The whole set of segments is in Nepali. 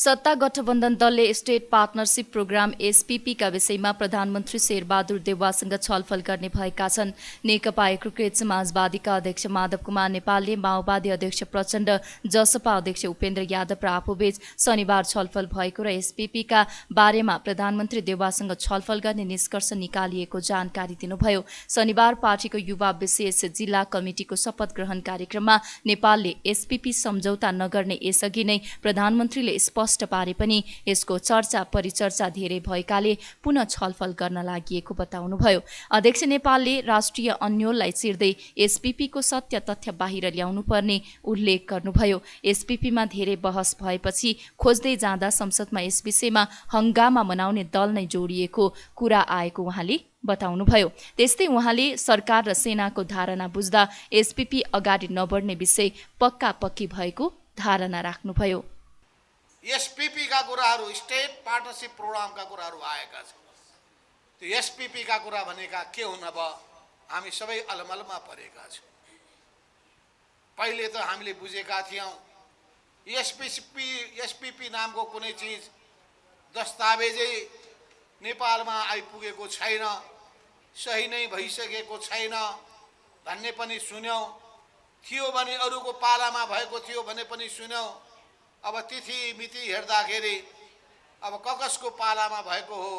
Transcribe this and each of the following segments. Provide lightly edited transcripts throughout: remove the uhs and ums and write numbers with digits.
सत्ता गठबन्धन दलले स्टेट पार्टनरशिप प्रोग्राम एसपीपीका विषयमा प्रधानमन्त्री शेरबहादुर देउवासँग छलफल गर्ने भएका छन्। नेकपा एकीकृत समाजवादीका अध्यक्ष माधव कुमार नेपालले माओवादी अध्यक्ष प्रचण्ड, जसपा अध्यक्ष उपेन्द्र यादव र आफूबीच शनिबार छलफल भएको र एसपीपीका बारेमा प्रधानमन्त्री देउवासँग छलफल गर्ने निष्कर्ष निकालिएको जानकारी दिनुभयो। शनिबार पार्टीको युवा विशेष जिल्ला कमिटिको शपथ ग्रहण कार्यक्रममा नेपालले एसपीपी सम्झौता नगर्ने यसअघि नै प्रधानमन्त्रीले स्पष्ट पारे पनि यसको चर्चा परिचर्चा धेरै भएकाले पुनः छलफल गर्न लागि बताउनुभयो। अध्यक्ष नेपालले राष्ट्रिय अन्योललाई चिर्दै एसपीपीको सत्य तथ्य बाहिर ल्याउनु पर्ने उल्लेख गर्नुभयो। एसपीपीमा धेरै बहस भएपछि खोज्दै जाँदा संसदमा यस विषयमा हंगामा मनाउने दल नै जोडिएको कुरा आएको उहाँले बताउनुभयो। त्यस्तै उहाँले सरकार र सेनाको धारणा बुझ्दा एसपीपी अगाडि नबढ्ने विषय पक्का पक्की भएको धारणा राख्नुभयो। एसपीपी का कुराहरू, स्टेट पार्टनरशिप प्रोग्रामका कुराहरू आएका छन्। त्यो एसपीपी का कुरा भनेका के हुन अब हामी सबै अलमलमा परेका छौँ। पहिले त हामीले बुझेका थियौँ एसपीपी नामको कुनै चिज दस्तावेजै नेपालमा आइपुगेको छैन, सही नै भइसकेको छैन भन्ने पनि सुन्यौँ। थियो भने अरूको पालामा भएको थियो भने पनि सुन्यौँ। अब तिथि मिति हेर्दाखेरि अब कसको पालामा भएको हो,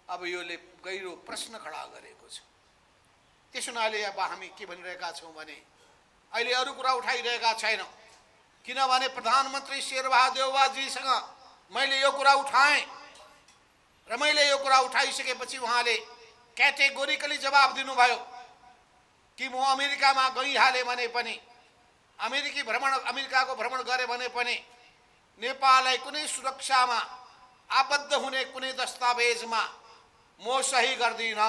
अब योले गहिरो प्रश्न खडा गरेको छ। त्यस हुनाले अब हामी के भनिरहेका छौँ भने अहिले अरू कुरा उठाइरहेका छैनौँ, किनभने प्रधानमन्त्री शेरबहादुर देउवाजीसँग मैले यो कुरा उठाएँ र मैले यो कुरा उठाइसकेपछि उहाँले क्याटेगोरिकली जवाब दिनुभयो कि म अमेरिकामा गइहालेँ भने पनि, अमेरिकाको भ्रमण गरेँ भने पनि नेपाललाई कुनै सुरक्षामा आबद्ध हुने कुनै दस्तावेजमा म सही गर्दिन,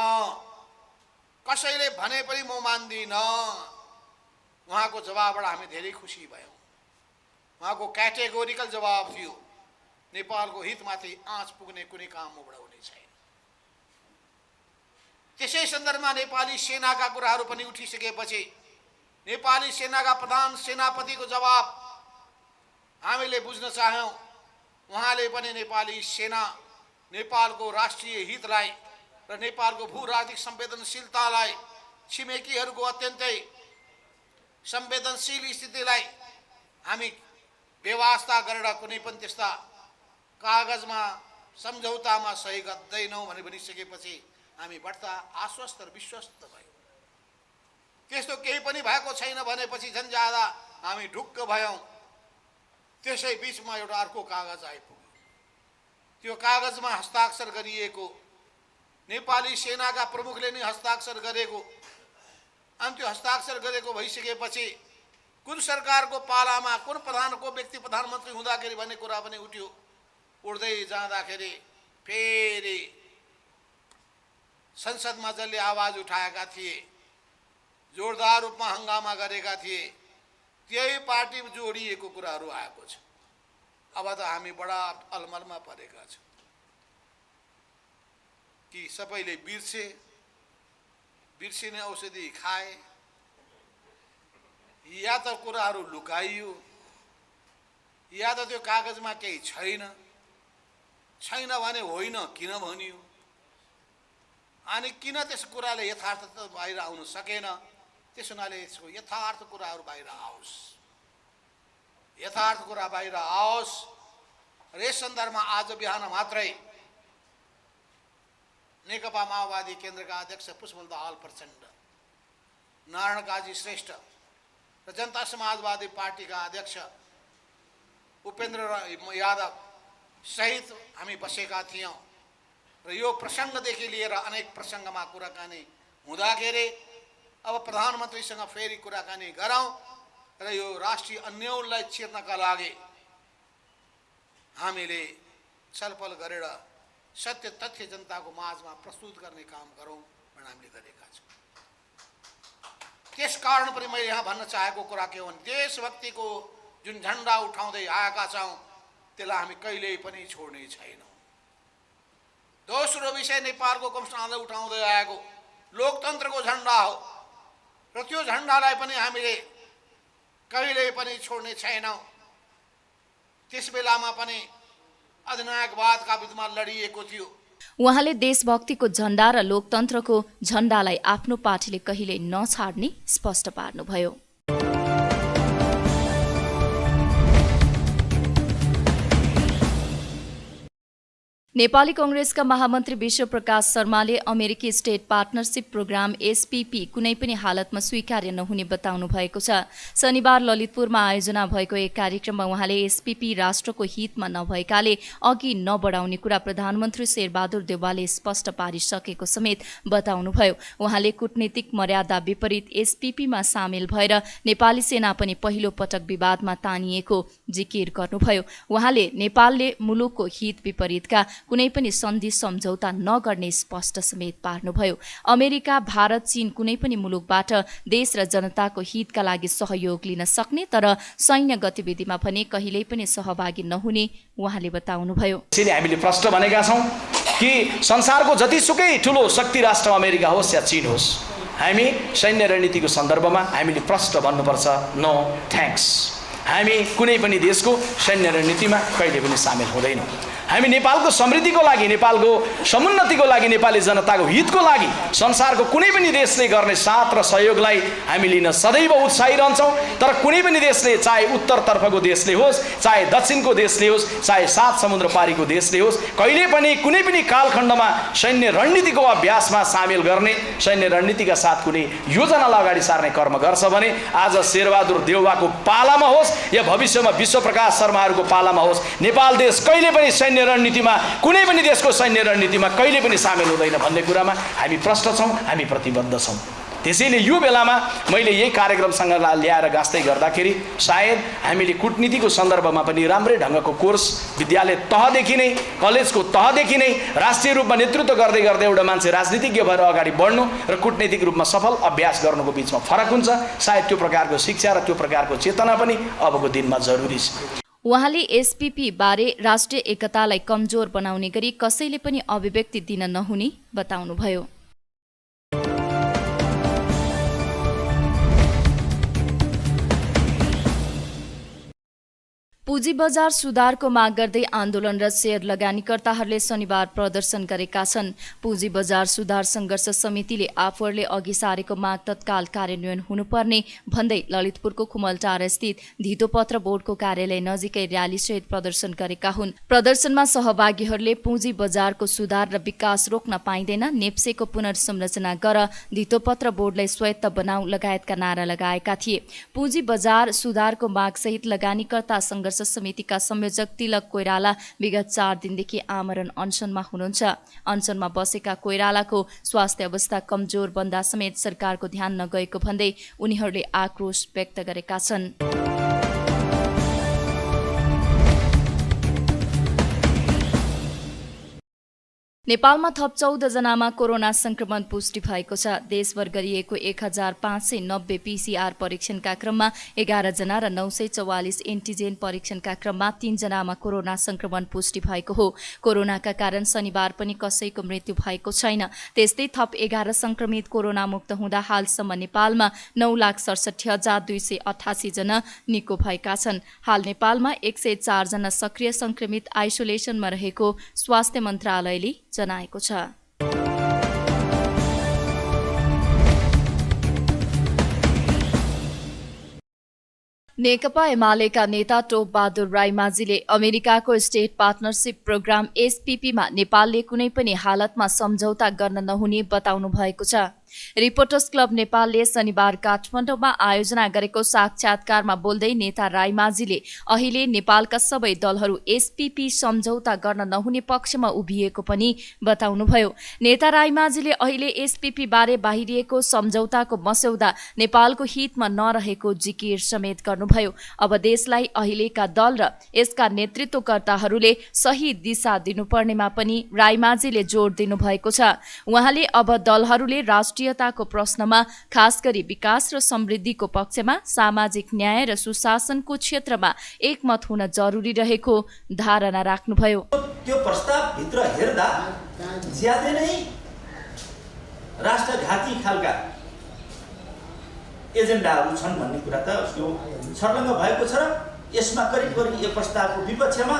कसैले भने पनि म मान्दिन। उहाँको जवाबबाट हामी धेरै खुसी भयौँ। उहाँको क्याटेगोरिकल जवाब थियो, नेपालको हितमाथि आँच पुग्ने कुनै काम मबाट हुने छैन। त्यसै सन्दर्भमा नेपाली सेनाका कुराहरू पनि उठिसकेपछि नेपाली सेनाका प्रधान सेनापतिको जवाब हामीले बुझ्न चाह्यौँ। उहाँले पनि नेपाली सेना नेपालको राष्ट्रिय हितलाई र नेपालको भू राजनीतिक संवेदनशीलतालाई, छिमेकीहरूको अत्यन्तै संवेदनशील स्थितिलाई हामी व्यवस्था गरेर कुनै पनि त्यस्ता कागजमा सम्झौतामा सही गर्दैनौँ भने भनिसकेपछि हामी बढ्ता आश्वस्त र विश्वस्त भयौँ। त्यस्तो केही पनि भएको छैन भनेपछि झन् ज्यादा हामी ढुक्क भयौँ। त्यसै बिचमा एउटा अर्को कागज आइपुग्यो। त्यो कागजमा हस्ताक्षर गरिएको, नेपाली सेनाका प्रमुखले नै हस्ताक्षर गरेको, अनि त्यो हस्ताक्षर गरेको भइसकेपछि कुन सरकारको पालामा कुन प्रधानको व्यक्ति प्रधानमन्त्री हुँदाखेरि भन्ने कुरा पनि उठ्यो। उड्दै जाँदाखेरि फेरि संसदमा जसले आवाज उठाएका थिए, जोरदार रूपमा हंगामा गरेका थिए, त्यही पार्टी जोडिएको कुराहरू आएको छ। अब त हामी बडा अलमलमा परेका छौँ कि सबैले बिर्सिने औषधि खाए, या त कुराहरू लुकाइयो, या त त्यो कागजमा केही छैन भने होइन किन भनियो, अनि किन त्यस कुराले यथार्थ बाहिर आउन सकेन। त्यस हुनाले यसको यथार्थ कुराहरू बाहिर आओस्, यथार्थ कुरा बाहिर आओस्। र यस सन्दर्भमा आज बिहान मात्रै नेकपा माओवादी केन्द्रका अध्यक्ष पुष्पबहादुर दाहाल प्रचण्ड, नारायण काजी श्रेष्ठ र जनता समाजवादी पार्टीका अध्यक्ष उपेन्द्र यादव सहित हामी बसेका थियौँ र यो प्रसङ्गदेखि लिएर अनेक प्रसङ्गमा कुराकानी हुँदाखेरि अब प्रधानमन्त्रीसँग फेरि कुराकानी गरौँ र यो राष्ट्रिय अन्योललाई चिर्नका लागि हामीले छलफल गरेर सत्य तथ्य जनताको माझमा प्रस्तुत गर्ने काम गरौँ भनेर हामीले गरेका छौँ। त्यस कारण पनि मैले यहाँ भन्न चाहेको कुरा के हो भने देशभक्तिको जुन झन्डा उठाउँदै आएका छौँ त्यसलाई हामी कहिल्यै पनि छोड्ने छैनौँ। दोस्रो विषय नेपालको कम्युनिस्टले उठाउँदै आएको लोकतन्त्रको झन्डा हो र त्यो झन्डालाई पनि हामीले कहिल्यै पनि छोड्ने छैनौँ। त्यस बेलामा पनि अधिनायकवादका विरुद्धमा लडिएको थियो। उहाँले देशभक्तिको झण्डा र लोकतन्त्रको झण्डालाई आफ्नो पार्टीले कहिल्यै नछाड्ने स्पष्ट पार्नुभयो। नेपाली कांग्रेसका महामन्त्री विश्वप्रकाश शर्माले अमेरिकी स्टेट पार्टनरशिप प्रोग्राम एसपीपी कुनै पनि हालतमा स्वीकार्य नहुने बताउनु भएको छ। शनिबार ललितपुरमा आयोजना भएको एक कार्यक्रममा उहाँले एसपीपी राष्ट्रको हितमा नभएकाले अघि नबढाउने कुरा प्रधानमन्त्री शेरबहादुर देउवाले स्पष्ट पारिसकेको समेत बताउनुभयो। उहाँले कूटनीतिक मर्यादा विपरीत एसपीपीमा सामेल भएर नेपाली सेना पनि पहिलो पटक विवादमा तानिएको जिकिर गर्नुभयो। उहाँले नेपालले मुलुकको हित विपरीतका कुनै पनि सन्धि सम्झौता नगर्ने स्पष्ट समेत पार्नुभयो। अमेरिका, भारत, चीन कुनै पनि मुलुकबाट देश र जनताको हितका लागि सहयोग लिन सक्ने तर सैन्य गतिविधिमा भने कहिल्यै पनि सहभागी नहुने उहाँले बताउनुभयो। त्यसैले हामीले प्रश्न भनेका छौँ कि संसारको जतिसुकै ठुलो शक्ति राष्ट्र अमेरिका होस् या चीन होस्, हामी सैन्य रणनीतिको सन्दर्भमा हामीले प्रश्न भन्नुपर्छ, नो थ्याङ्क्स। हामी कुनै पनि देशको सैन्य रणनीतिमा कहिले पनि सामेल हुँदैनौँ। हामी नेपालको समृद्धिको लागि, नेपालको समुन्नतिको लागि, नेपाली जनताको हितको लागि संसारको कुनै पनि देशले गर्ने साथ र सहयोगलाई हामी लिन सदैव उत्साही रहन्छौँ। तर कुनै पनि देशले, चाहे उत्तरतर्फको देशले होस्, चाहे दक्षिणको देशले होस्, चाहे सात समुद्र पारीको देशले होस्, कहिले पनि कुनै पनि कालखण्डमा सैन्य रणनीतिको अभ्यासमा सामेल गर्ने, सैन्य रणनीतिका साथ कुनै योजनालाई अगाडि सार्ने कर्म गर्छ भने आज शेरबहादुर देउवाको पालामा होस् या भविष्यमा विश्वप्रकाश शर्माहरूको पालामा होस्, नेपाल देश कहिले पनि सैन्य रणनीतिमा, कुनै पनि देशको सैन्य रणनीतिमा कहिले पनि सामेल हुँदैन भन्ने कुरामा हामी प्रष्ट छौँ, हामी प्रतिबद्ध छौँ। त्यसैले यो बेलामा मैले यही कार्यक्रमसँग ल्याएर गाँच्दै गर्दाखेरि सायद हामीले कूटनीतिको सन्दर्भमा पनि राम्रै ढङ्गको कोर्स विद्यालय तहदेखि नै, कलेजको तहदेखि नै राष्ट्रिय रूपमा नेतृत्व गर्दै गर्दै एउटा मान्छे राजनीतिज्ञ भएर अगाडि बढ्नु र कूटनीतिक रूपमा सफल अभ्यास गर्नुको बिचमा फरक हुन्छ। सायद त्यो प्रकारको शिक्षा र त्यो प्रकारको चेतना पनि अबको दिनमा जरुरी छ। उहाँले एसपीपी बारे राष्ट्रिय एकतालाई कमजोर बनाउने गरी कसैले पनि अभिव्यक्ति दिन नहुने बताउनुभयो। पुँजी बजार सुधारको माग गर्दै आन्दोलनरत शेयर लगानीकर्ताहरूले शनिबार प्रदर्शन गरेका छन्। पुँजी बजार सुधार सङ्घर्ष समितिले आफूहरूले अघि सारेको माग तत्काल कार्यान्वयन हुनुपर्ने भन्दै ललितपुरको खुमलटार स्थित धितोपत्र बोर्डको कार्यालय नजिकै र्यालीसहित प्रदर्शन गरेका हुन्। प्रदर्शनमा सहभागीहरूले पुँजी बजारको सुधार र विकास रोक्न पाइँदैन, नेप्सेको पुनर्संरचना गर, धितोपत्र बोर्डलाई स्वायत्त बनाऊ लगायतका नारा लगाएका थिए। पुँजी बजार सुधारको मागसहित लगानीकर्ता सङ्घर्ष समितिका संयोजक तिलक कोइराला विगत 4 दिनदेखि आमरण अनसनमा हुनुहुन्छ। अनसनमा बसेका कोइरालाको स्वास्थ्य अवस्था कमजोर बन्दा समेत सरकारको ध्यान नगएको भन्दै उनीहरूले आक्रोश व्यक्त गरेका छन्। नेपालमा थप 14 जनामा कोरोना संक्रमण पुष्टि भएको छ। देशभर गरिएको 1590 पीसीआर परीक्षणका क्रममा 11 जना र 944 एन्टिजेन परीक्षणका क्रममा 3 जनामा कोरोना संक्रमण पुष्टि भएको हो। कोरोनाका कारण शनिबार पनि कसैको मृत्यु भएको छैन। त्यस्तै थप 11 संक्रमित कोरोना मुक्त हुँदा हालसम्म नेपालमा 9,67,288 जना निको भएका छन्। हाल नेपालमा 104 जना सक्रिय संक्रमित आइसोलेसनमा रहेको स्वास्थ्य मन्त्रालयले जनाएको छ। नेकपा एमालेका नेता टोप बहादुर राईमाझीले अमेरिकाको स्टेट पार्टनरशिप प्रोग्राम एसपीपीमा नेपालले कुनै पनि हालतमा सम्झौता गर्न नहुने बताउनु भएको छ। रिपोर्टर्स क्लब नेपालले शनिबार काठमाडौँमा आयोजना गरेको साक्षात्कारमा बोल्दै नेता राईमाझीले अहिले नेपालका सबै दलहरू एसपीपी सम्झौता गर्न नहुने पक्षमा उभिएको पनि बताउनुभयो। नेता राईमाझीले अहिले एसपीपी बारे बाहिरिएको सम्झौताको मस्यौदा नेपालको हितमा नरहेको जिकिर समेत गर्नुभयो। अब देशलाई अहिलेका दल र यसका नेतृत्वकर्ताहरूले सही दिशा दिनुपर्नेमा पनि राईमाझीले जोड दिनुभएको छ। उहाँले अब दलहरूले राष्ट्रियताको प्रश्नमा खास गरी विकास र समृद्धिको पक्षमा सामाजिक न्याय र सुशासनको क्षेत्रमा एकमत हुन जरुरी रहेको धारणा राख्नुभयो। त्यो प्रस्तावभित्र हेर्दा ज्यादै नै राष्ट्रघाती खालका एजेन्डाहरू छन् भन्ने कुरा त यो छर्लङ्ग भएको छ र यसमा करिब यो प्रस्तावको विपक्षमा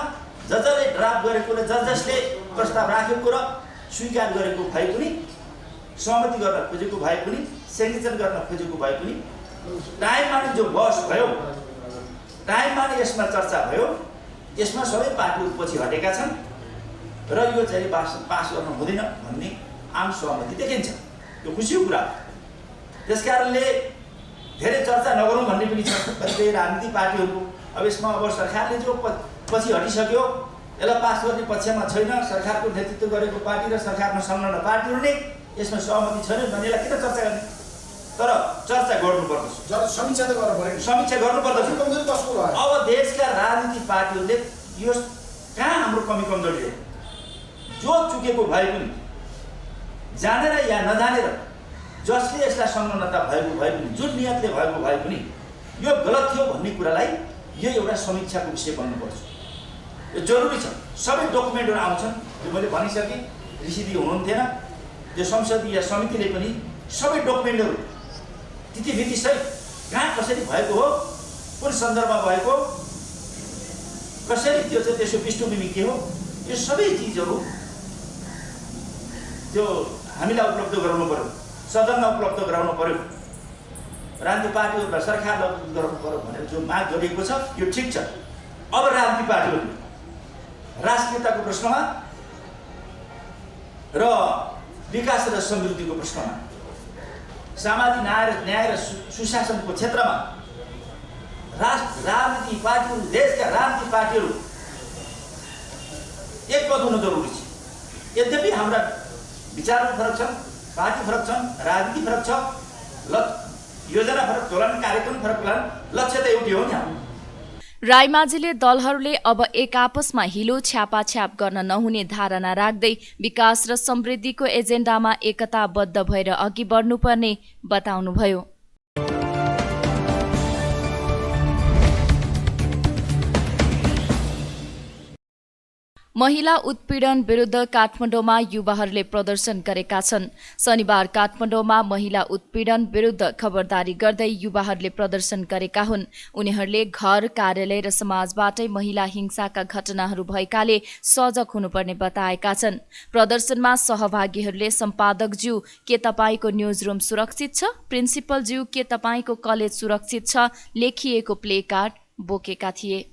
जसले ड्राफ्ट गरेको र जसले प्रस्ताव राखेको र स्वीकार गरेको भए पनि सहमति गर्न खोजेको भए पनि सेङ्सन गर्न खोजेको भए पनि टाइममा जो बहस भयो टाइममा यसमा चर्चा भयो यसमा सबै पार्टीहरू पछि हटेका छन् र यो चाहिँ पास गर्न हुँदैन भन्ने आम सहमति देखिन्छ। यो खुसीको कुरा हो। त्यसकारणले धेरै चर्चा नगरौँ भन्ने पनि छ कतिपय राजनीतिक पार्टीहरूको। अब यसमा अब सरकारले जो पछि हटिसक्यो यसलाई पास गर्ने पक्षमा छैन, सरकारको नेतृत्व गरेको पार्टी र सरकारमा संलग्न पार्टीहरू नै यसमा सहमति छैन भन्नेलाई किन चर्चा गर्ने? तर चर्चा गर्नुपर्दछ, समीक्षा त गर्नु पर्यो। समीक्षा गर्नुपर्दछ। कमजोरी कसको हो? अब देशका राजनीतिक पार्टीहरूले यो कहाँ हाम्रो कमी कमजोरी हो, जो चुकेको भए पनि जानेर या नजानेर जसले यसलाई संलग्नता भएको भए पनि जुन नियतले भएको भए पनि यो गलत थियो भन्ने कुरालाई यो एउटा समीक्षाको विषय बन्नुपर्छ। यो जरुरी छ। सबै डकुमेन्टहरू आउँछन्, जो मैले भनिसकेँ। ऋषिदी हुनुहुन्थेन, यो संसदीय समितिले पनि सबै डकुमेन्टहरू तिथिमिति सहित कहाँ कसरी भएको हो, कुन सन्दर्भमा भएको, कसरी त्यो चाहिँ त्यसको पृष्ठभूमि के हो, यो सबै चिजहरू त्यो हामीलाई उपलब्ध गराउनु पर्यो, सदनमा उपलब्ध गराउनु पर्यो, राजनीतिक पार्टीहरूलाई सरकारलाई उपलब्ध गराउनु पर्यो भनेर जो माग गरिएको छ यो ठिक छ। अब राजनीतिक पार्टीहरू राष्ट्रियताको प्रश्नमा र विकास र समृद्धिको प्रश्नमा, सामाजिक न्याय र सुशासनको क्षेत्रमा राजनीतिक पार्टीहरू, देशका राजनीतिक पार्टीहरू एकमत हुनु जरुरी छ। यद्यपि हाम्रा विचारहरू फरक छन्, पार्टी फरक छन्, राजनीति फरक छ, योजना फरक होलान्, कार्यक्रम फरक होलान्, लक्ष्य त एउटै हो नि हाम्रो। रायमाझीले दलहरूले अब एक आपसमा हिलो छ्यापाछ्याप गर्न नहुने धारणा राख्दै विकास र समृद्धिको एजेन्डामा एकताबद्ध भएर अघि बढ्नुपर्ने बताउनुभयो। महिला उत्पीडन विरुद्ध काठमाडौँमा युवाहरूले प्रदर्शन गरेका छन्। शनिबार काठमाडौँमा महिला उत्पीडन विरुद्ध खबरदारी गर्दै युवाहरूले प्रदर्शन गरेका हुन्। उनीहरूले घर, कार्यालय र समाजबाटै महिला हिंसाका घटनाहरू भएकाले सजग हुनुपर्ने बताएका छन्। प्रदर्शनमा सहभागीहरूले सम्पादकज्यू के तपाईँको न्युजरुम सुरक्षित छ, प्रिन्सिपलज्यू के तपाईँको कलेज सुरक्षित छ लेखिएको प्ले कार्ड बोकेका थिए।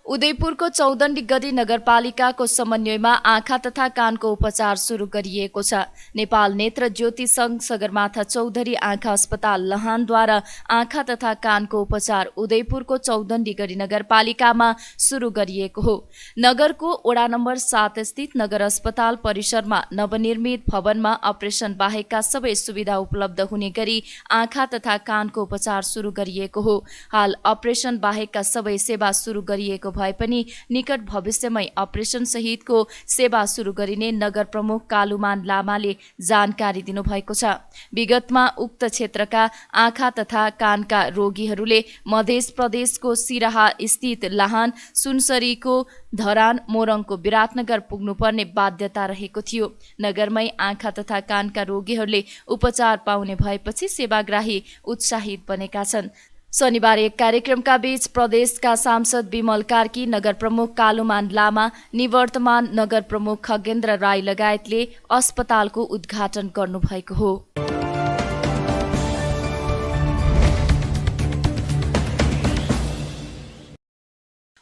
उदयपुरको चौदण्डी गढी नगरपालिकाको समन्वयमा आँखा तथा कानको उपचार सुरु गरिएको छ। नेपाल नेत्र ज्योति संघ सगरमाथा चौधरी आँखा अस्पताल लहानद्वारा आँखा तथा कानको उपचार उदयपुरको चौदण्डी गढी नगरपालिकामा सुरु गरिएको हो। नगरको वडा नम्बर 7 स्थित नगर अस्पताल परिसरमा नवनिर्मित भवनमा अपरेसन बाहेकका सबै सुविधा उपलब्ध हुने गरी आँखा तथा कानको उपचार सुरु गरिएको हो। हाल अपरेसन बाहेकका सबै सेवा सुरु गरिएको भए पनि निकट भविष्यमै अपरेसन सहितको सेवा सुरु गरिने नगर प्रमुख कालुमान लामाले जानकारी दिनुभएको छ। विगतमा उक्त क्षेत्रका आँखा तथा कानका रोगीहरूले मध्य प्रदेशको सिराहा स्थित लाहान, सुनसरीको धरान, मोरङको विराटनगर पुग्नुपर्ने बाध्यता रहेको थियो। नगरमै आँखा तथा कानका रोगीहरूले उपचार पाउने भएपछि सेवाग्राही उत्साहित बनेका छन्। शनिबार एक कार्यक्रमका बीच प्रदेशका सांसद विमल कार्की, नगर प्रमुख कालुमान लामा, निवर्तमान नगर प्रमुख खगेन्द्र राई लगायतले अस्पतालको उद्घाटन गर्नुभएको हो।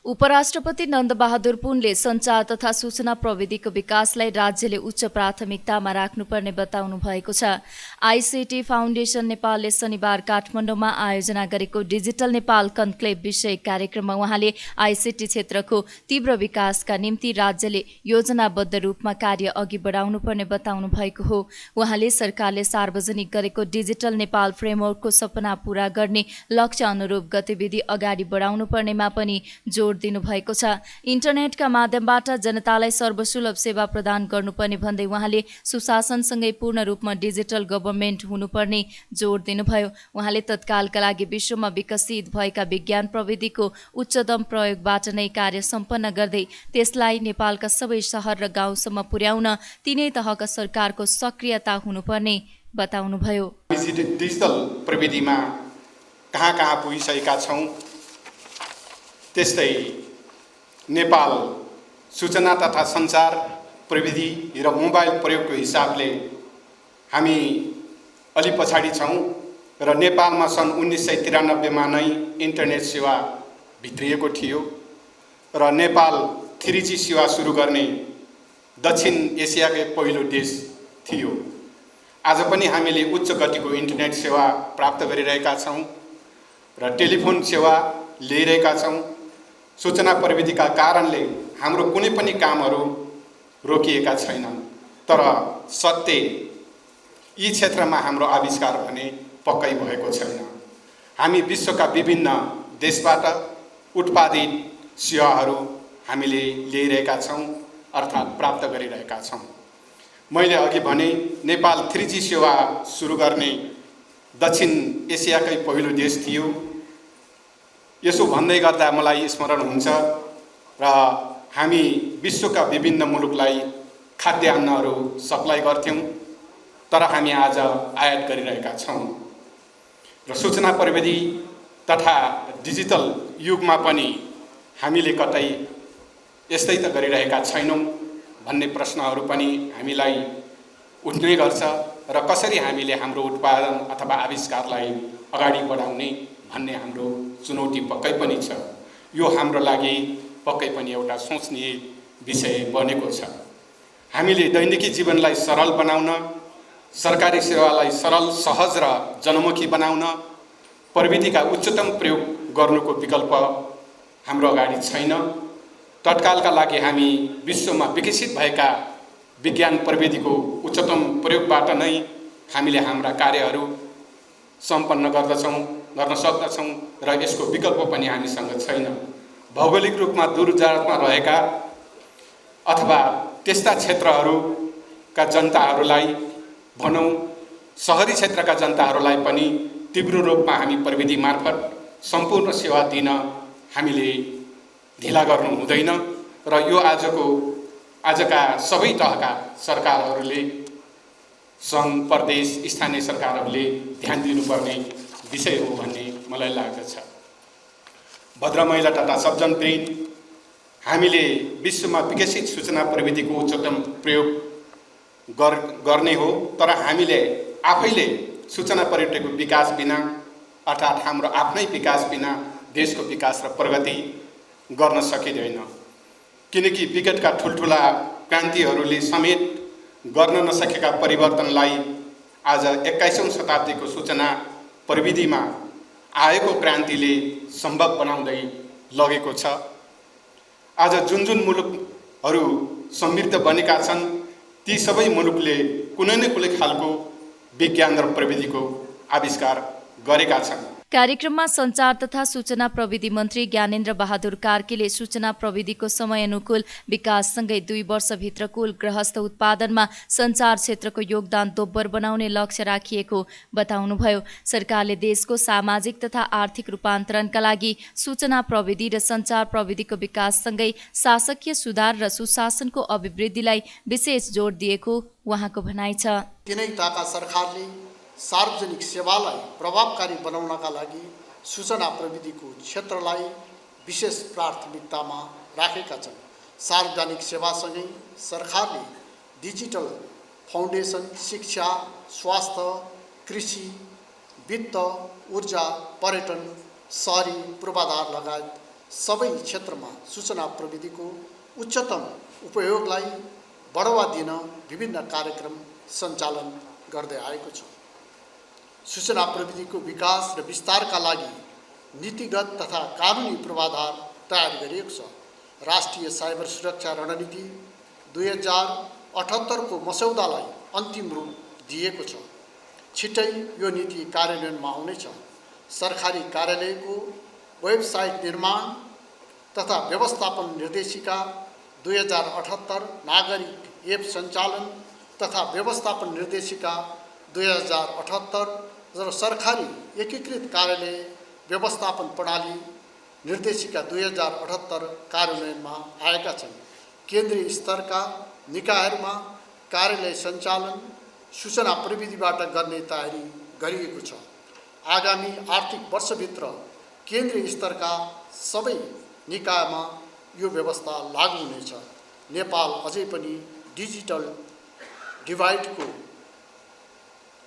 उपराष्ट्रपति नन्दबहादुर पुनले सञ्चार तथा सूचना प्रविधिको विकासलाई राज्यले उच्च प्राथमिकतामा राख्नुपर्ने बताउनु भएको छ। आइसिटी फाउन्डेसन नेपालले शनिबार काठमाडौँमा आयोजना गरेको डिजिटल नेपाल कन्क्लेभ विषय कार्यक्रममा उहाँले आइसिटी क्षेत्रको तीव्र विकासका निम्ति राज्यले योजनाबद्ध रूपमा कार्य अघि बढाउनुपर्ने बताउनु भएको हो। उहाँले सरकारले सार्वजनिक गरेको डिजिटल नेपाल फ्रेमवर्कको सपना पूरा गर्ने लक्ष्य अनुरूप गतिविधि अगाडि बढाउनुपर्नेमा पनि जोड जोड दिनुभएको छ। इन्टरनेटका माध्यमबाट जनतालाई सर्वसुलभ सेवा प्रदान गर्नुपर्ने भन्दै उहाँले सुशासनसँगै पूर्ण रूपमा डिजिटल गभर्नमेन्ट हुनुपर्ने जोड दिनुभयो। उहाँले तत्कालका लागि विश्वमा विकसित भएका विज्ञान प्रविधिको उच्चतम प्रयोगबाट नै कार्य सम्पन्न गर्दै त्यसलाई नेपालका सबै शहर र गाउँसम्म पुर्याउन तीनै तहका सरकारको सक्रियता हुनुपर्ने बताउनुभयो। डिजिटल प्रविधिमा कहाँ कहाँ पुगिसकेका छौँ, त्यस्तै नेपाल सूचना तथा सञ्चार प्रविधि र मोबाइल प्रयोगको हिसाबले हामी अलि पछाडि छौँ र नेपालमा सन् 1993 नै इन्टरनेट सेवा भित्रिएको थियो र नेपाल 3G सेवा सुरु गर्ने दक्षिण एसियाकै पहिलो देश थियो। आज पनि हामीले उच्च गतिको इन्टरनेट सेवा प्राप्त गरिरहेका छौँ र टेलिफोन सेवा लिइरहेका छौँ। सूचना प्रविधिका कारणले हाम्रो कुनै पनि कामहरू रोकिएका छैनन्, तर सत्य यी क्षेत्रमा हाम्रो आविष्कार भने पक्कै भएको छैन। हामी विश्वका विभिन्न देशबाट उत्पादित सेवाहरू हामीले लिइरहेका छौँ अर्थात् प्राप्त गरिरहेका छौँ। मैले अघि भने नेपाल 3G सेवा सुरु गर्ने दक्षिण एसियाकै पहिलो देश थियो। यसो भन्दै गर्दा मलाई स्मरण हुन्छ र हामी विश्वका विभिन्न मुलुकलाई खाद्यान्नहरू सप्लाई गर्थ्यौँ, तर हामी आज आयात गरिरहेका छौँ र सूचना प्रविधि तथा डिजिटल युगमा पनि हामीले कतै यस्तै त गरिरहेका छैनौँ भन्ने प्रश्नहरू पनि हामीलाई उठ्ने गर्छ र कसरी हामीले हाम्रो उत्पादन अथवा आविष्कारलाई अगाडि बढाउने भन्ने हाम्रो चुनौती पक्कै पनि छ। यो हाम्रो लागि पक्कै पनि एउटा सोच्ने विषय बनेको छ। हामीले दैनिकी जीवनलाई सरल बनाउन, सरकारी सेवालाई सरल, सहज र जनमुखी बनाउन प्रविधिका उच्चतम प्रयोग गर्नुको विकल्प हाम्रो अगाडि छैन। तत्कालका लागि हामी विश्वमा विकसित भएका विज्ञान प्रविधिको उच्चतम प्रयोगबाट नै हामीले हाम्रा कार्यहरू सम्पन्न गर्न सक्दछौँ र यसको विकल्प पनि हामीसँग छैन। भौगोलिक रूपमा दूर दराजमा रहेका अथवा त्यस्ता क्षेत्रहरूका जनताहरूलाई भनौँ, सहरी क्षेत्रका जनताहरूलाई पनि तीव्र रूपमा हामी प्रविधि मार्फत सम्पूर्ण सेवा दिन हामीले ढिला गर्नु हुँदैन र यो आजका सबै तहका सरकारहरूले, सङ्घ, प्रदेश, स्थानीय सरकारहरूले ध्यान दिनुपर्ने विषय हो भन्ने मलाई लाग्दछ। भद्र महिला तथा सबजनप्रिय हामीले विश्वमा विकसित सूचना प्रविधिको उच्चतम प्रयोग गर्ने हो, तर हामीले आफैले सूचना प्रविधिको विकास बिना अर्थात् हाम्रो आफ्नै विकास बिना देशको विकास र प्रगति गर्न सकिँदैन। किनकि विगतका ठुल्ठुला क्रान्तिहरूले समेत गर्न नसकेका परिवर्तनलाई आज 21औं शताब्दीको सूचना प्रविधिमा आएको क्रान्तिले सम्भव बनाउँदै लगेको छ। आज जुन जुन मुलुकहरू समृद्ध बनेका छन् ती सबै मुलुकले कुनै न कुनै खालको विज्ञान र प्रविधिको आविष्कार गरेका छन्। कार्यक्रममा सञ्चार तथा सूचना प्रविधि मन्त्री ज्ञानेन्द्र बहादुर कार्कीले सूचना प्रविधिको समयानुकूल विकाससँगै 2 वर्षभित्र कुल गृहस्थ उत्पादनमा सञ्चार क्षेत्रको योगदान दोब्बर बनाउने लक्ष्य राखिएको बताउनुभयो। सरकारले देशको सामाजिक तथा आर्थिक रूपान्तरणका लागि सूचना प्रविधि र सञ्चार प्रविधिको विकाससँगै शासकीय सुधार र सुशासनको अभिवृद्धिलाई विशेष जोड दिएको उहाँको भनाइ छ। तीनै तहका सरकारले सार्वजनिक सेवालाई प्रभावकारी बनाउनका लागि सूचना प्रविधिको क्षेत्रलाई विशेष प्राथमिकतामा राखेका छन्। सार्वजनिक सेवासँगै सरकारले डिजिटल फाउन्डेसन, शिक्षा, स्वास्थ्य, कृषि, वित्त, ऊर्जा, पर्यटन, शहरी पूर्वाधार लगायत सबै क्षेत्रमा सूचना प्रविधिको उच्चतम उपयोगलाई बढावा दिन विभिन्न कार्यक्रम सञ्चालन गर्दै आएको छ। सूचना प्रविधिको विकास र विस्तारका लागि नीतिगत तथा कानुनी पूर्वाधार तयार गरिएको छ। राष्ट्रिय साइबर सुरक्षा रणनीति 2078 को मसौदालाई अन्तिम रूप दिएको छ। छिट्टै यो नीति कार्यान्वयनमा आउनेछ। सरकारी कार्यालयको वेबसाइट निर्माण तथा व्यवस्थापन निर्देशिका 2078, नागरिक एप सञ्चालन तथा व्यवस्थापन निर्देशिका 2078 र सरकारी एकीकृत कार्यालय व्यवस्थापन प्रणाली निर्देशिका 2078 कार्यान्वयनमा आएका छन्। केन्द्रीय स्तरका निकायहरूमा कार्यालय सञ्चालन सूचना प्रविधिबाट गर्ने तयारी गरिएको छ। आगामी आर्थिक वर्षभित्र केन्द्रीय स्तरका सबै निकायमा यो व्यवस्था लागू हुनेछ। नेपाल अझै पनि डिजिटल डिभाइडको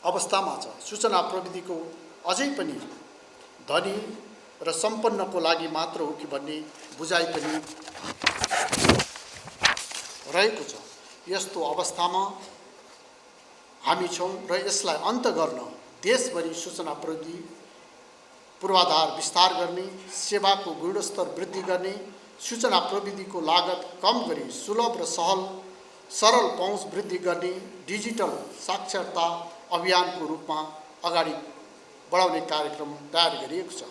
अवस्थामा छ। सूचना प्रविधिको अझै पनि धनी र सम्पन्नको लागि मात्र हो कि भन्ने बुझाइ पनि रहेको छ। यस्तो अवस्थामा हामी छौँ र यसलाई अन्त गर्न देशभरि सूचना प्रविधि पूर्वाधार विस्तार गर्ने, सेवाको गुणस्तर वृद्धि गर्ने, सूचना प्रविधिको लागत कम गरी सुलभ र सरल पहुँच वृद्धि गर्ने डिजिटल साक्षरता अभियानको रूपमा अगाडि बढाउने कार्यक्रम तयार गरिएको छ।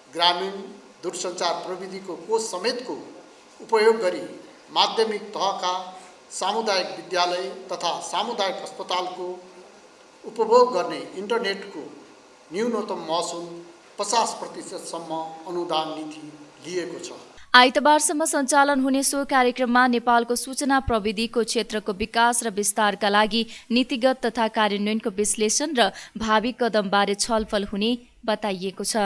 ग्रामीण दूरसञ्चार प्रविधिको कोष समेतको उपयोग गरी माध्यमिक तहका सामुदायिक विद्यालय तथा सामुदायिक अस्पतालको उपभोग गर्ने इन्टरनेटको न्यूनतम महसुल 50% अनुदान नीति लिएको छ। आइतबारसम्म सञ्चालन हुने सो कार्यक्रममा नेपालको सूचना प्रविधिको क्षेत्रको विकास र विस्तारका लागि नीतिगत तथा कार्यान्वयनको विश्लेषण र भावी कदमबारे छलफल हुने बताइएको छ।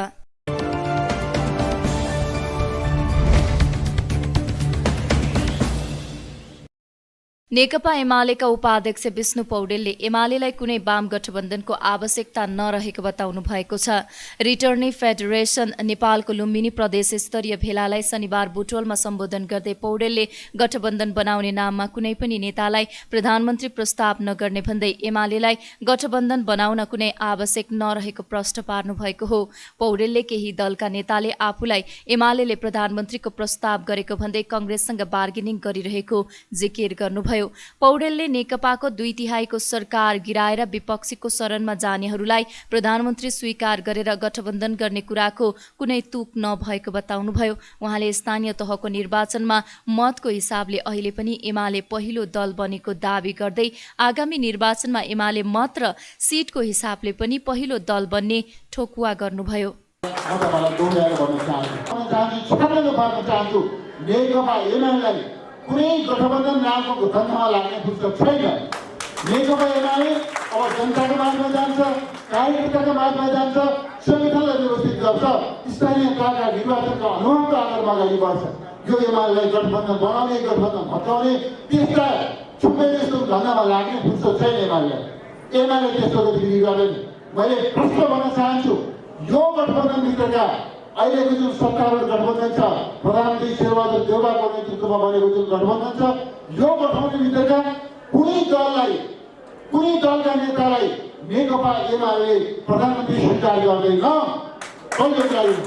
नेकपा एमालेका उपाध्यक्ष विष्णु पौडेलले एमालेलाई कुनै वाम गठबन्धनको आवश्यकता नरहेको बताउनु भएको छ। रिटर्नी फेडरेसन नेपालको लुम्बिनी प्रदेश स्तरीय भेलालाई शनिबार बुटवलमा सम्बोधन गर्दै पौडेलले गठबन्धन बनाउने नाममा कुनै पनि नेतालाई प्रधानमन्त्री प्रस्ताव नगर्ने भन्दै एमालेलाई गठबन्धन बनाउन कुनै आवश्यक नरहेको प्रश्न पार्नु भएको हो। पौडेलले केही दलका नेताले आफूलाई एमालेले प्रधानमन्त्रीको प्रस्ताव गरेको भन्दै कांग्रेससँग बार्गेनिङ गरिरहेको जिकिर गर्नुभयो। पौडेलले नेकपाको 2/3 सरकार गिराएर विपक्षीको शरणमा जानेहरूलाई प्रधानमन्त्री स्वीकार गरेर गठबन्धन गर्ने कुराको कुनै तुक नभएको बताउनुभयो। उहाँले स्थानीय तहको निर्वाचनमा मतको हिसाबले अहिले पनि एमाले पहिलो दल बनेको दावी गर्दै आगामी निर्वाचनमा एमाले मात्र सिटको हिसाबले पनि पहिलो दल बन्ने ठोकुवा गर्नुभयो। कुनै गठबन्धन नामको धन्दामा लाग्ने फुर्सद छैन। नेकपा एमाले अब जनताको माझमा जान्छ, कार्यकर्ताको माझमा जान्छ, संगठनलाई व्यवस्थित गर्छ, स्थानीय तहका निर्वाचनका अनुहारको आधारमा अगाडि बढ्छ। यो एमालेलाई गठबन्धन बनाउने, गठबन्धन भत्काउने, त्यसका छुट्टै यस्तो धन्दामा लाग्ने फुर्सद छैन एमालेलाई। एमाले त्यस्तो गतिविधि गर्दैन। मैले प्रश्न भन्न चाहन्छु, यो गठबन्धनभित्रका अहिलेको जुन सत्तारूढ गठबन्धन छ, प्रधानमन्त्री शेरबहादुर देउवाको नेतृत्वमा बनेको जुन गठबन्धन छ, यो गठबन्धनभित्रका कुनै दलका नेतालाई नेकपा एमाले प्रधानमन्त्री स्वीकार गर्दैन। कहिले गर्दैन?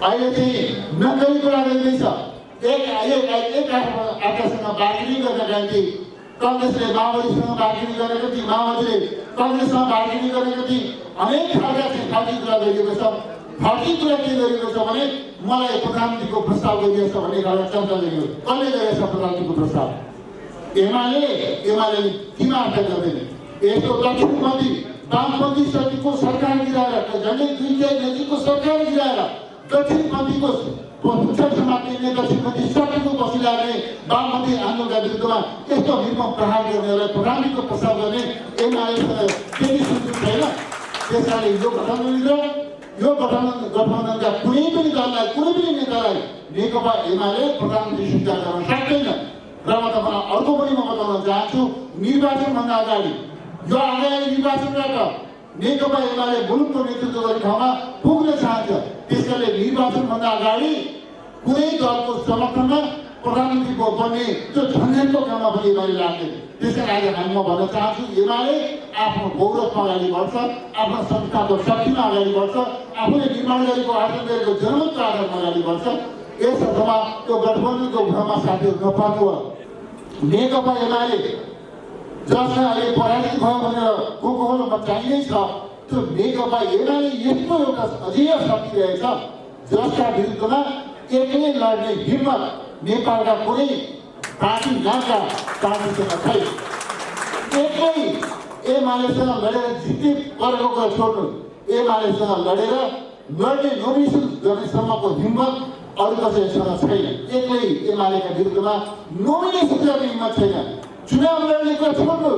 अहिले चाहिँ नक्कली कुरा गरिँदैछ। एक आपससँग बार्गेनिङ गर्नका लागि कांग्रेसले माओवादीसँग बार्गेनिङ गरेको थियो, माओवादीले कांग्रेससँग बार्गेनिङ गरेको थियो। अनेक खालका चाहिँ फाल्टी कुरा गरिएको छ। फाल्टी कुरा के गरिएको छ भने मलाई प्रधानमन्त्रीको प्रस्ताव गरिएको छ भन्ने खालको चर्चा गरियो। कसले गरेको छ प्रधानमन्त्रीको प्रस्ताव? एमाले किन अर्थ गर्दैन? यस्तो दक्षिणपन्थी वामपन्थी शक्तिको सरकार गिराएर, झन्डै 2 नजिकको सरकार गिराएर दक्षिणपन्थीको पुच्छर समात्ने दक्षिणपन्थी शक्तिको पछि लाग्ने वामपन्थी आन्दोलनका विरुद्धमा यस्तो निर्मम प्रहार गर्नेहरूलाई प्रधानमन्त्रीको प्रस्ताव गर्ने एमालेसँग केही सुझाव छैन। त्यसकारणले यो गठबन्धनका कुनै पनि दललाई, कुनै पनि नेतालाई नेकपा एमाले प्रधानमन्त्री स्वीकार गर्न सक्दैन। र म तपाईँलाई अर्को पनि म बताउन चाहन्छु, निर्वाचनभन्दा अगाडि यो आगामी निर्वाचनबाट नेकपा एमाले मुलुकको नेतृत्व गर्ने ठाउँमा पुग्न चाहन्छ। त्यसकारणले निर्वाचनभन्दा अगाडि कुनै दलको समर्थनमा प्रधानमन्त्रीको बन्ने त्यो झन्झटको काममा पनि एमाले लाग्दैन। त्यसकारण आज म भन्न चाहन्छु, एमाले आफ्नो गौरवमा अगाडि बढ्छ, आफ्नो संस्थाको शक्तिमा अगाडि बढ्छ, आफूले निर्माण गरेको आर्जन गरेको जनमतको आधारमा अगाडि बढ्छ। यस अर्थमा त्यो गठबन्धनको भ्रममा साथीहरू नपर्नु हो। नेकपा एमाले जसलाई अहिले पराजित भयो भनेर को चाहिँदै छ, त्यो नेकपा एमाले यस्तो एउटा अझै शक्ति रहेछ जसका विरुद्धमा एक्लै लड्ने हिम्मत नेपालका कुनै पार्टी नाका पार्टीसँग छैन। एक्लै एमालेसँग लडेर जित्ने परेको कुरा छोड्नु, एमालेसँग लडेर लड्ने नोमिनेसन गर्नेसम्मको हिम्मत अरू कसैसँग छैन। एक्लै एमालेका विरुद्धमा नोमिनेसन गर्ने हिम्मत छैन। चुनाव लड्ने कुरा छोड्नु,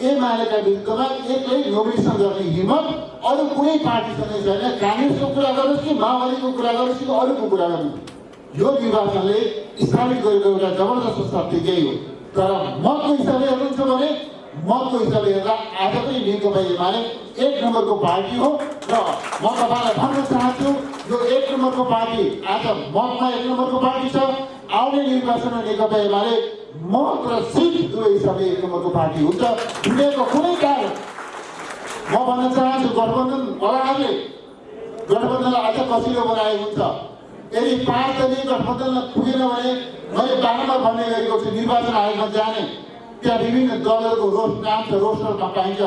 एमालेका विरुद्धमा एक्लै नोमिनेसन गर्ने हिम्मत अरू कुनै पार्टीसँग छैन। काङ्ग्रेसको कुरा गर्नुहोस् कि माओवादीको कुरा गर्नुहोस् कि अरूको कुरा गर्नुहोस्, यो निर्वाचनले स्थापित गरेको एउटा जबरजस्त सत्य यही हो। तर मतको हिसाबले हेर्नुहुन्छ भने मतको हिसाबले हेर्दा आज पनि नेकपा एमाले 1 नम्बरको पार्टी हो। र म तपाईँलाई भन्न चाहन्छु, यो 1 नम्बरको पार्टी आज मतमा 1 नम्बरको पार्टी छ। आउने निर्वाचनमा नेकपा एमाले मत र सिट दुवै हिसाबले 1 नम्बरको पार्टी हुन्छ। दुनियाँको कुनै कारण म भन्न चाहन्छु, गठबन्धनलाई अझ कसिलो बनाएको हुन्छ। यदि 5 दलीय गठबन्धनमा पुगेन भने मैले बारम्बार भन्ने गरेको छु, निर्वाचन आयोगमा जाने त्यहाँ विभिन्न दलहरूको नाम छ, रोस्टरमा पाइन्छ।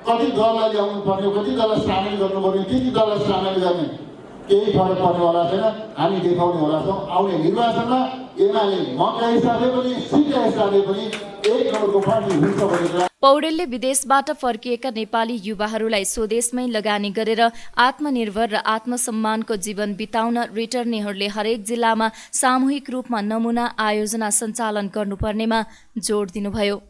कति दललाई ल्याउनु पर्ने, कति दललाई सामेल गर्नुपर्ने, त्यति दललाई सामेल गर्ने केही फरक पर्नेवाला छैन। हामी देखाउनेवाला छौँ। आउने निर्वाचनमा एमाले मतका हिसाबले पनि सिटका हिसाबले पनि 1 नम्बरको पार्टी हुन्छ भन्ने कुरा। पौडेलले विदेशबाट फर्किएका नेपाली युवाहरूलाई स्वदेशमै लगानी गरेर आत्मनिर्भर र आत्मसम्मानको जीवन बिताउन रिटर्नीहरूले हरेक जिल्लामा सामूहिक रूपमा नमुना आयोजना सञ्चालन गर्नुपर्नेमा जोड दिनुभयो।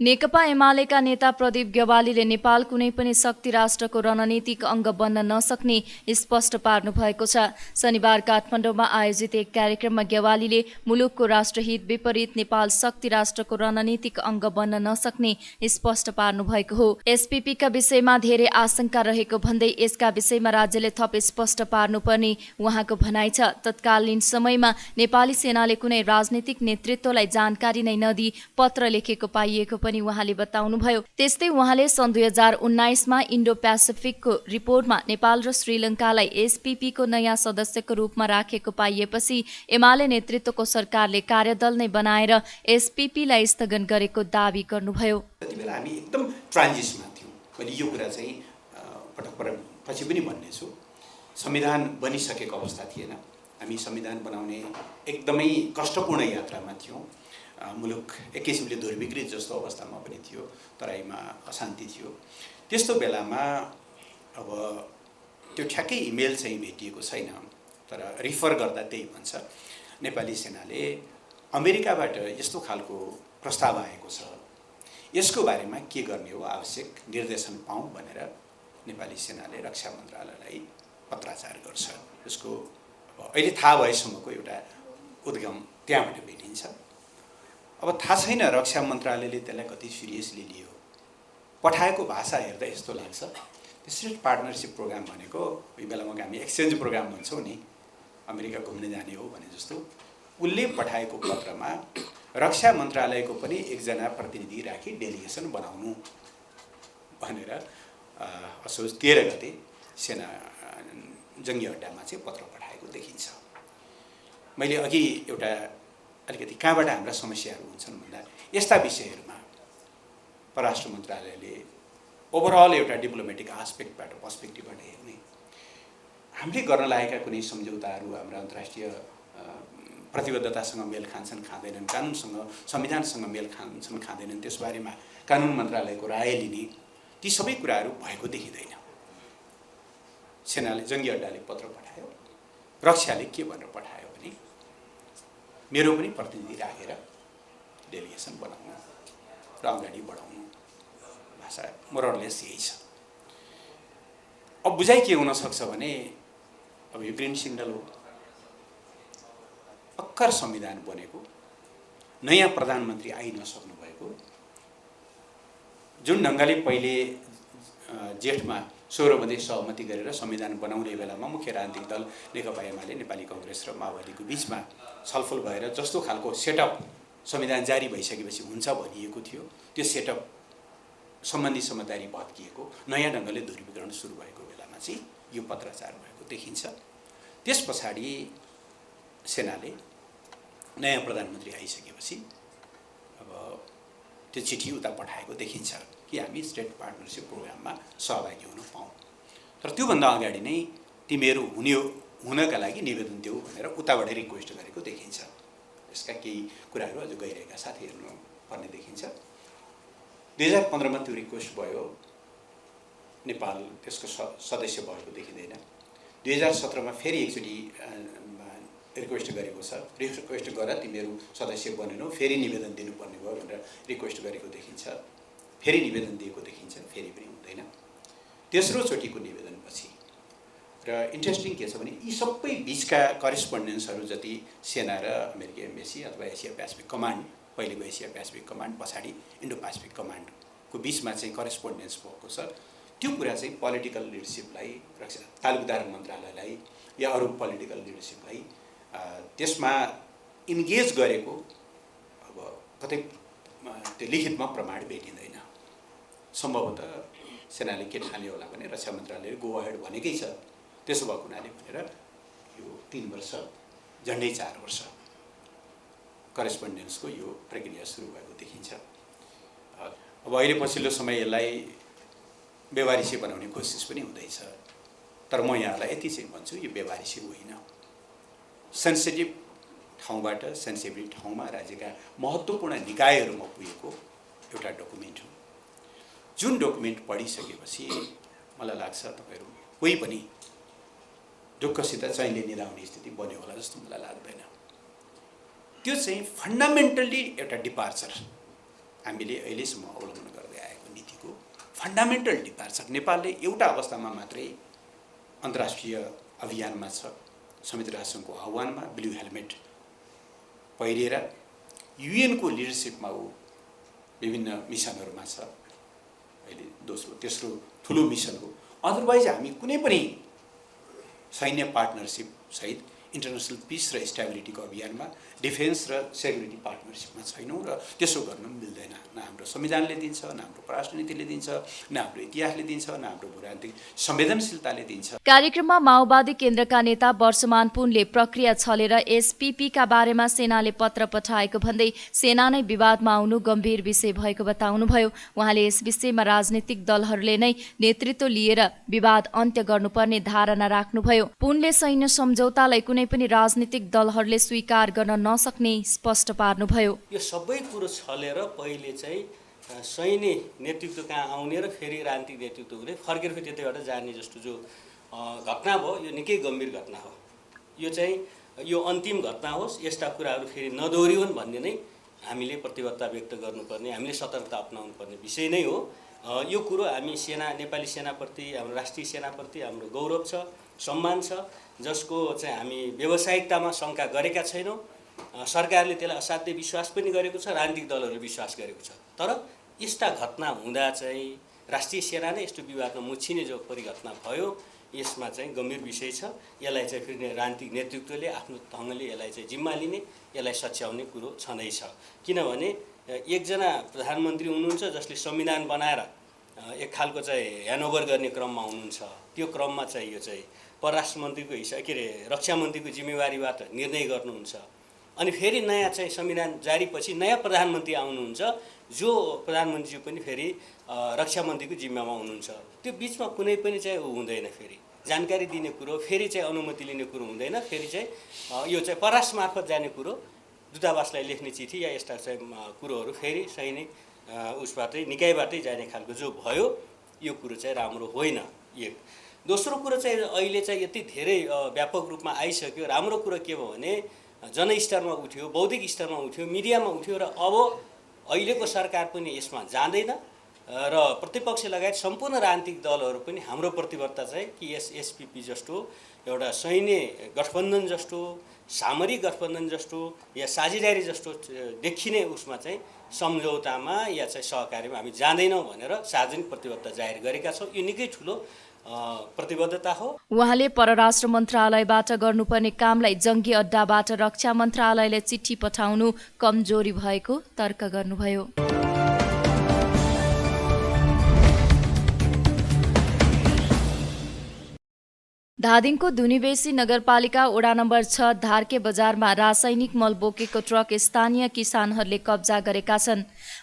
नेकपा एमालेका नेता प्रदीप गेवालीले नेपाल कुनै पनि शक्ति राष्ट्रको रणनीतिक अङ्ग बन्न नसक्ने स्पष्ट पार्नु भएको छ। शनिबार काठमाडौँमा आयोजित एक कार्यक्रममा गेवालीले मुलुकको राष्ट्रहित विपरीत नेपाल शक्ति राष्ट्रको रणनीतिक अङ्ग बन्न नसक्ने स्पष्ट पार्नु भएको हो। एसपीपीका विषयमा धेरै आशंका रहेको भन्दै यसका विषयमा राज्यले थप स्पष्ट पार्नुपर्ने उहाँको भनाइ छ। तत्कालीन समयमा नेपाली सेनाले कुनै राजनीतिक नेतृत्वलाई जानकारी नै नदिई पत्र लेखेको पाइएको पनि उहाँले बताउनुभयो। त्यस्तै उहाँले सन् 2019मा इन्डो पेसिफिकको रिपोर्टमा नेपाल र श्रीलङ्कालाई एसपीपीको नयाँ सदस्यको रूपमा राखेको पाइएपछि एमाले नेतृत्वको सरकारले कार्यदल नै बनाएर एसपीपीलाई स्थगन गरेको दावी गर्नुभयो। त्यतिबेला हामी एकदम ट्रान्जिसमा थियौँ। मैले यो कुरा चाहिँ पटक पछि पनि भन्ने छु। संविधान बनिसकेको अवस्था थिएन। हामी संविधान बनाउने एकदमै कष्टपूर्ण यात्रामा थियौँ। मुलुक एक किसिमले दुर्विकृत जस्तो अवस्थामा पनि थियो। तराईमा अशान्ति थियो। त्यस्तो बेलामा अब त्यो ठ्याक्कै इमेल चाहिँ भेटिएको छैन, तर रिफर गर्दा त्यही भन्छ, नेपाली सेनाले अमेरिकाबाट यस्तो खालको प्रस्ताव आएको छ, यसको बारेमा के गर्ने हो, आवश्यक निर्देशन पाऊँ भनेर नेपाली सेनाले रक्षा मन्त्रालयलाई पत्राचार गर्छ। यसको अहिले थाहा भएसम्मको एउटा उद्गम त्यहाँबाट भेटिन्छ। अब थाहा छैन रक्षा मन्त्रालयले त्यसलाई कति सिरियसली लियो। पठाएको भाषा हेर्दा यस्तो लाग्छ स्ट्रेट पार्टनरसिप प्रोग्राम भनेको यो बेलामा हामी एक्सचेन्ज प्रोग्राम भन्छौँ नि, अमेरिका घुम्न जाने हो भने जस्तो। उसले पठाएको पत्रमा रक्षा मन्त्रालयको पनि एकजना प्रतिनिधि राखी डेलिगेसन बनाउनु भनेर असोज 13 गते सेना जङ्गी अड्डामा चाहिँ पत्र पठाएको देखिन्छ। मैले अघि एउटा अलिकति कहाँबाट हाम्रा समस्याहरू हुन्छन् भन्दा यस्ता विषयहरूमा परराष्ट्र मन्त्रालयले ओभरअल एउटा डिप्लोमेटिक आस्पेक्टबाट पर्सपेक्टिभबाट हेर्ने, हामीले गर्न लागेका कुनै सम्झौताहरू हाम्रा अन्तर्राष्ट्रिय प्रतिबद्धतासँग मेल खान्छन् खाँदैनन्, कानुनसँग संविधानसँग मेल खान्छन् खाँदैनन्, त्यसबारेमा कानुन मन्त्रालयको राय लिने, ती सबै कुराहरू भएको देखिँदैन। सेनाले जङ्गी अड्डाले पत्र पठायो, रक्षाले के भनेर पठायो भने मेरो पनि प्रतिनिधि राखेर डेलिगेसन बनाउनु र अगाडि बढाउनु। भाषा मोरलेस यही छ। अब बुझाइ के हुन सक्छ भने अब यो ग्रिन सिग्नल हो, भर्खर संविधान बनेको, नयाँ प्रधानमन्त्री आइ नसक्नु भएको, जुन ढङ्गले पहिले जेठमा 16 मध्ये सहमति गरेर संविधान बनाउने बेलामा मुख्य राजनीतिक दल नेकपा एमाले, नेपाली कङ्ग्रेस र माओवादीको बिचमा छलफल भएर जस्तो खालको सेटअप संविधान जारी भइसकेपछि हुन्छ भनिएको थियो, त्यो सेटअप सम्बन्धी समझदारी भत्किएको, नयाँ ढङ्गले ध्रुवीकरण सुरु भएको बेलामा चाहिँ यो पत्राचार भएको देखिन्छ। त्यस पछाडि सेनाले नयाँ प्रधानमन्त्री आइसकेपछि अब त्यो चिठी उता पठाएको देखिन्छ। कि हामी स्टेट पार्टनरसिप प्रोग्राममा सहभागी हुन पाऊँ। तर त्योभन्दा अगाडि नै तिमीहरू हुनका लागि निवेदन देऊ भनेर उताबाट रिक्वेस्ट गरेको देखिन्छ। यसका केही कुराहरू अझ गइरहेका साथ हेर्नु पर्ने देखिन्छ। 2015मा त्यो रिक्वेस्ट भयो, नेपाल त्यसको सदस्य भएको देखिँदैन। 2017मा फेरि एकचोटि रिक्वेस्ट गरेको छ, रिक्वेस्ट गर तिमीहरू सदस्य बनेनौ, फेरि निवेदन दिनुपर्ने भयो भनेर रिक्वेस्ट गरेको देखिन्छ। फेरि निवेदन दिएको देखिन्छ, फेरि पनि हुँदैन। तेस्रोचोटिको निवेदनपछि र इन्ट्रेस्टिङ के छ भने यी सबै बिचका करेस्पोन्डेन्सहरू जति सेना र अमेरिकी एम्बेसी अथवा एसिया पेसिफिक कमान्ड, पहिलेको एसिया पेसिफिक कमान्ड पछाडि इन्डो पेसिफिक कमान्डको बिचमा चाहिँ करेस्पोन्डेन्स भएको छ। त्यो कुरा चाहिँ पोलिटिकल लिडरसिपलाई, रक्षा तालुकदार मन्त्रालयलाई या अरू पोलिटिकल लिडरसिपलाई त्यसमा इन्गेज गरेको अब कतै त्यो लिखितमा प्रमाण भेटिँदैन। सम्भवतः सेनाले के ठान्यो होला भने रक्षा मन्त्रालयले गो अहेड भनेकै छ, त्यसो भएको हुनाले भनेर यो 3 वर्ष झन्डै 4 वर्ष करेस्पोन्डेन्सको यो प्रक्रिया सुरु भएको देखिन्छ। अब अहिले पछिल्लो समय यसलाई बेवारिसी बनाउने कोसिस पनि हुँदैछ। तर म यहाँलाई यति चाहिँ भन्छु, यो बेवारिसी होइन। सेन्सिटिभ ठाउँबाट सेन्सिटिभ ठाउँमा राज्यका महत्त्वपूर्ण निकायहरूमा पुगेको एउटा डकुमेन्ट हो, जुन डकुमेन्ट पढिसकेपछि मलाई लाग्छ तपाईँहरू कोही पनि ढुक्कसित चैनले निदाउने स्थिति बन्यो होला जस्तो मलाई लाग्दैन। त्यो चाहिँ फन्डामेन्टल्ली एउटा डिपार्चर, हामीले अहिलेसम्म अवलम्बन गर्दै आएको नीतिको फन्डामेन्टल डिपार्चर। नेपालले एउटा अवस्थामा मात्रै अन्तर्राष्ट्रिय अभियानमा छ, संयुक्त राष्ट्रसङ्घको आह्वानमा ब्लू हेलमेट पहिरिएर युएनको लिडरसिपमा ऊ विभिन्न मिसनहरूमा छ। अहिले दोस्रो तेस्रो ठुलो मिसन हो। अदरवाइज हामी कुनै पनि सैन्य पार्टनरसिप सहित इन्टरनेसनल पिस र स्टेबिलिटीको अभियानमा डिफेन्स र सेक्युरिटी पार्टनरसिपमा छैनौँ र त्यसो गर्न मिल्दैन। न हाम्रो संविधानले दिन्छ, न हाम्रो परराष्ट्र नीतिले दिन्छ, न हाम्रो इतिहासले दिन्छ, न हाम्रो भूराजनीतिक संवेदनशीलताले दिन्छ। कार्यक्रममा माओवादी केन्द्रका नेता वर्षमान पुनले प्रक्रिया छलेर एसपीपीका बारेमा सेनाले पत्र पठाएको भन्दै सेना नै विवादमा आउनु गम्भीर विषय भएको बताउनुभयो। उहाँले यस विषयमा राजनीतिक दलहरूले नै नेतृत्व लिएर विवाद अन्त्य गर्नुपर्ने धारणा राख्नुभयो। पुनले सैन्य सम्झौतालाई कुनै पनि राजनीतिक दलहरूले स्वीकार गर्न नसक्ने स्पष्ट पार्नुभयो। यो सबै कुरो छलेर पहिले चाहिँ सैन्य नेतृत्व कहाँ आउने र फेरि राजनीतिक नेतृत्व हुने फर्केर फेरि त्यतैबाट जाने जस्तो जो घटना भयो, यो निकै गम्भीर घटना हो। यो चाहिँ यो अन्तिम घटना होस्, यस्ता कुराहरू फेरि नदोहोरिउन् भन्ने नै हामीले प्रतिबद्धता व्यक्त गर्नुपर्ने, हामीले सतर्कता अपनाउनु पर्ने विषय नै हो। यो कुरो हामी सेना, नेपाली सेनाप्रति, हाम्रो राष्ट्रिय सेनाप्रति हाम्रो गौरव छ, सम्मान छ, जसको चाहिँ हामी व्यावसायिकतामा शङ्का गरेका छैनौँ। सरकारले त्यसलाई असाध्यै विश्वास पनि गरेको छ, राजनीतिक दलहरूले विश्वास गरेको छ। तर यस्ता घटना हुँदा चाहिँ राष्ट्रिय सेना नै यस्तो विवादमा मुछिने जो परिघटना भयो, यसमा चाहिँ गम्भीर विषय छ। यसलाई चाहिँ फेरि राजनीतिक नेतृत्वले आफ्नो ढङ्गले यसलाई चाहिँ जिम्मा लिने, यसलाई सच्याउने कुरो छँदैछ। किनभने एकजना प्रधानमन्त्री हुनुहुन्छ जसले संविधान बनाएर एक खालको चाहिँ ह्यान्डओभर गर्ने क्रममा हुनुहुन्छ। त्यो क्रममा चाहिँ यो चाहिँ परराष्ट्र मन्त्रीको के अरे रक्षा मन्त्रीको जिम्मेवारीबाट निर्णय गर्नुहुन्छ। अनि फेरि नयाँ चाहिँ संविधान जारीपछि नयाँ प्रधानमन्त्री आउनुहुन्छ, जो प्रधानमन्त्रीज्यू पनि फेरि रक्षा मन्त्रीको जिम्मामा हुनुहुन्छ। त्यो बिचमा कुनै पनि चाहिँ हुँदैन, फेरि जानकारी दिने कुरो, फेरि चाहिँ अनुमति लिने कुरो हुँदैन। फेरि चाहिँ यो चाहिँ परराष्ट्र मार्फत जाने कुरो, दूतावासलाई लेख्ने चिठी या यस्ता चाहिँ कुरोहरू फेरि सैनिक उसबाटै निकायबाटै जाने खालको जो भयो, यो कुरो चाहिँ राम्रो होइन। एक दोस्रो कुरो चाहिँ अहिले चाहिँ यति धेरै व्यापक रूपमा आइसक्यो। राम्रो कुरो के भयो भने जनस्तरमा उठ्यो, बौद्धिक स्तरमा उठ्यो, मिडियामा उठ्यो र अब अहिलेको सरकार पनि यसमा जाँदैन र प्रतिपक्ष लगायत सम्पूर्ण राजनीतिक दलहरू पनि हाम्रो प्रतिबद्धता चाहिँ कि यस एसपीपी जस्तो एउटा सैन्य गठबन्धन जस्तो, सामरिक गठबन्धन जस्तो या साझेदारी जस्तो देखिने उसमा चाहिँ सम्झौतामा या चाहिँ सहकार्यमा हामी जाँदैनौँ भनेर सार्वजनिक प्रतिबद्धता जाहेर गरेका छौँ। यो निकै ठुलो प्रतिबद्धता हो। उहाँले परराष्ट्र मन्त्रालयबाट गर्नुपर्ने कामलाई जङ्गी अड्डाबाट रक्षा मन्त्रालयलाई चिठी पठाउनु कमजोरी भएको तर्क गर्नुभयो। धादिङको धुनीबेसी नगरपालिका वडा नम्बर 6 धार्के बजारमा रासायनिक मल बोकेको ट्रक स्थानीय किसानहरूले कब्जा गरेका छन्।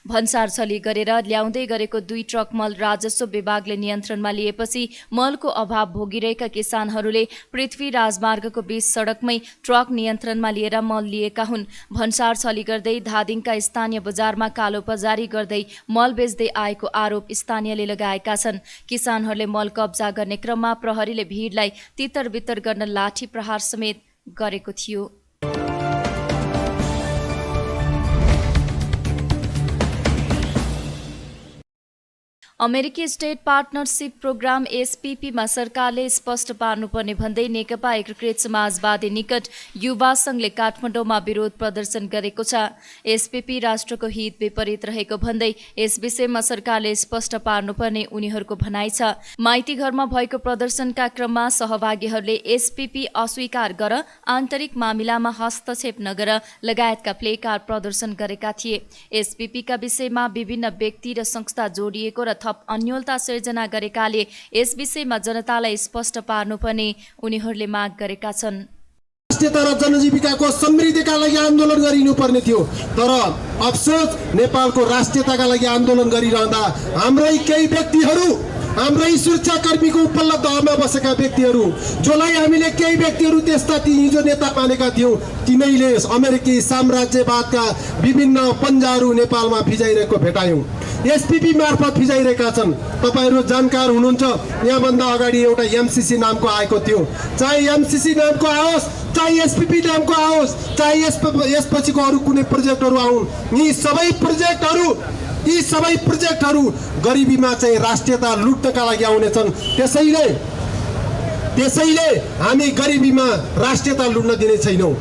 भन्सार छली गरेर ल्याउँदै गरेको 2 ट्रक मल राजस्व विभागले नियन्त्रणमा लिएपछि मलको अभाव भोगिरहेका किसानहरूले पृथ्वी राजमार्गको बीच सडकमै ट्रक नियन्त्रणमा लिएर मल लिएका हुन्। भन्सार छली गर्दै धादिङका स्थानीय बजारमा कालोबजारी गर्दै मल बेच्दै आएको आरोप स्थानीयले लगाएका छन्। किसानहरूले मल कब्जा गर्ने क्रममा प्रहरीले भिडलाई तितर बितर गर्न लाठी प्रहार समेत गरेको थियो। अमेरिकी स्टेट पार्टनरसिप प्रोग्राम एसपीपीमा सरकारले स्पष्ट पार्नुपर्ने भन्दै नेकपा एकीकृत समाजवादी निकट युवा संघले काठमाडौँमा विरोध प्रदर्शन गरेको छ। एसपीपी राष्ट्रको हित विपरीत रहेको भन्दै यस विषयमा सरकारले स्पष्ट पार्नुपर्ने उनीहरूको भनाइ छ। माइती घरमा भएको प्रदर्शनका क्रममा सहभागीहरूले एसपीपी अस्वीकार गर, आन्तरिक मामिलामा हस्तक्षेप नगर लगायतका प्लेकार्ड प्रदर्शन गरेका थिए। एसपीपीका विषयमा विभिन्न व्यक्ति र संस्था जोडिएको र थप अन्योलता सिर्जना गरेकाले यस विषयमा जनतालाई स्पष्ट पार्नुपर्ने उनीहरूले माग गरेका छन्। राष्ट्रियता र जनजीविकाको समृद्धिका लागि आन्दोलन गरिनुपर्ने थियो, तर अफसोस नेपालको राष्ट्रियताका लागि आन्दोलन गरिरहँदा हाम्रै केही व्यक्तिहरू, हाम्रै सुरक्षाकर्मीको उपलब्धमा बसेका व्यक्तिहरू, जसलाई हामीले केही व्यक्तिहरू त्यस्ता हिजो नेता मानेका थियौँ, तिनैले अमेरिकी साम्राज्यवादका विभिन्न पन्जाहरू नेपालमा फिजाइरहेको भेटायौँ। एसपीपी मार्फत फिजाइरहेका छन्। तपाईँहरू जानकार हुनुहुन्छ, यहाँभन्दा अगाडि एउटा एमसीसी नामको आएको थियो। चाहे एमसीसी नामको आओस्, चाहे एसपीपी नामको आओस्, चाहे यसपछिको अरू कुनै प्रोजेक्टहरू आउन्, यी सबै प्रोजेक्टहरू गरिबीमा चाहिँ राष्ट्रियता लुट्नका लागि आउनेछन्। त्यसैले हामी गरिबीमा राष्ट्रियता लुट्न दिने छैनौँ।